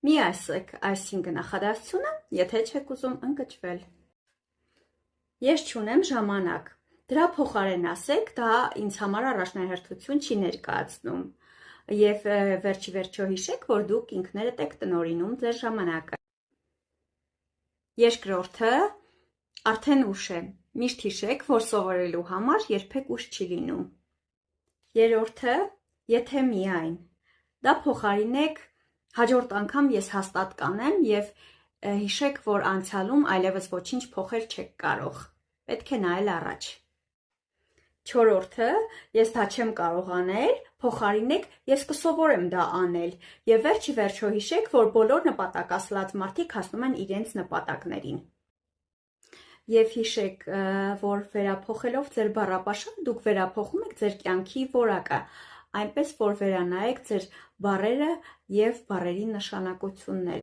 Մի ասեք այսինք նախադասությունը, եթե չեք ուզում ընկճվել։ Ես չունեմ ժամանակ։ Դրա փոխարեն ասեք, դա ինձ համար առաջնահերթություն չի ներկայացնում։ Եվ վերջի վերջո հիշեք, որ դուք ինքներդ եք տնօրինում ձեր ժամանակը։ Երկրորդը արդեն ուշ է։ Միշտ հիշեք, որ սովորելու համար երբեք ուշ չի լինում։ Երրորդը, եթե միայն։ Դա փոխարինեք հաջորդ անգամ ես հաստատ կանեմ եւ հիշեք, որ անցյալում այլևս ոչինչ փոխել չեք կարող։ Պետք է նայել առաջ։ Չորրորդը, ես դա չեմ կարող անել, փոխարինեք ես կսովորեմ դա անել եւ վերջի վերջո հիշեք, որ բոլոր նպատակասլաց մարդիկ հասնում են իրենց նպատակներին։ Եվ հիշեք, որ վերափոխելով ձեր բառապաշարը դուք վերափոխում եք ձեր կյանքի որակը, այնպես որ վերանայեք ձեր բառերը եւ բառերի նշանակությունները։